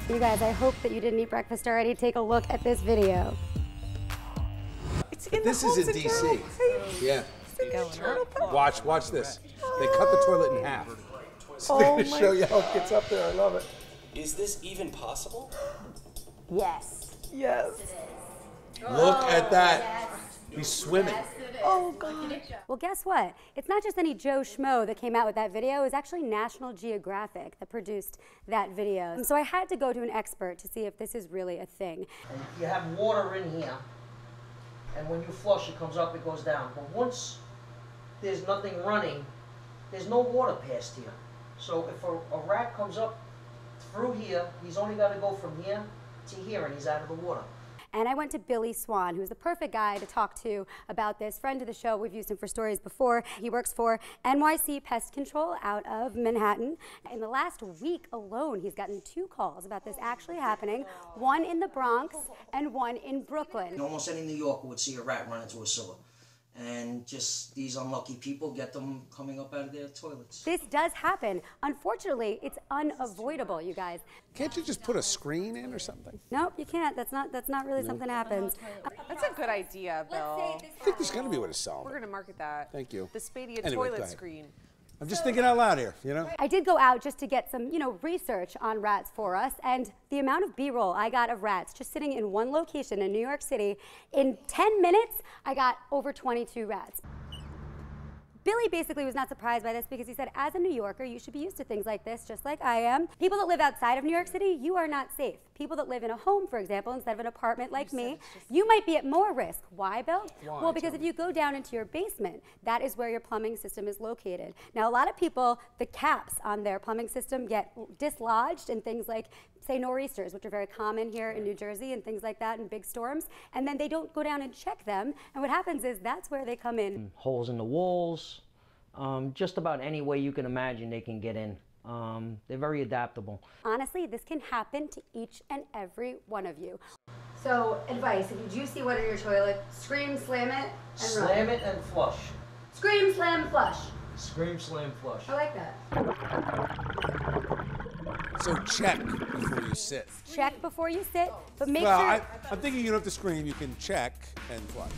You guys, I hope that you didn't eat breakfast already. Take a look at this video. It's in This is in DC. Yeah. Watch this. They cut the toilet in half. So they're gonna show you how it gets up there. I love it. Is this even possible? Yes. Yes. Look at that. Yes. He's swimming. Oh, God. Well, guess what? It's not just any Joe Schmo that came out with that video. It was actually National Geographic that produced that video. So I had to go to an expert to see if this is really a thing. And you have water in here, and when you flush, it comes up, it goes down. But once there's nothing running, there's no water past here. So if a rat comes up through here, he's only got to go from here to here, and he's out of the water. And I went to Billy Swan, who's the perfect guy to talk to about this. Friend of the show, we've used him for stories before. He works for NYC Pest Control out of Manhattan. In the last week alone, he's gotten 2 calls about this actually happening, one in the Bronx and one in Brooklyn. Almost any New Yorker would see a rat run into a sewer. And just these unlucky people get them coming up out of their toilets. This does happen. Unfortunately, it's unavoidable, you guys. Can't you just put a screen in or something? Nope, you can't. That's not really something that happens. That's a good idea, Bill. I think there's got to be a way to solve We're it. going to market that. Thank you. The Spadia Anyway, go toilet ahead. screen. I'm just thinking out loud here, you know? I did go out just to get some, research on rats for us, and the amount of B-roll I got of rats just sitting in one location in New York City, in 10 minutes, I got over 22 rats. Billy basically was not surprised by this because he said, as a New Yorker, you should be used to things like this, just like I am. People that live outside of New York City, you are not safe. People that live in a home, for example, instead of an apartment like me, you might be at more risk. Why, Bill? Why? Well, because if you go down into your basement, that is where your plumbing system is located. Now, a lot of people, the caps on their plumbing system get dislodged in things like, say, nor'easters, which are very common here in New Jersey and things like that in big storms, and then they don't go down and check them, and what happens is that's where they come in. Holes in the walls, just about any way you can imagine they can get in. They're very adaptable. Honestly, this can happen to each and every one of you. So, advice, if you do see one in your toilet, scream, slam it, and Slam it and flush. Scream, slam, flush. Scream, slam, flush. I like that. So check before you sit. Check before you sit, but make Well, sure... I'm thinking you don't have to scream. You can check and flush.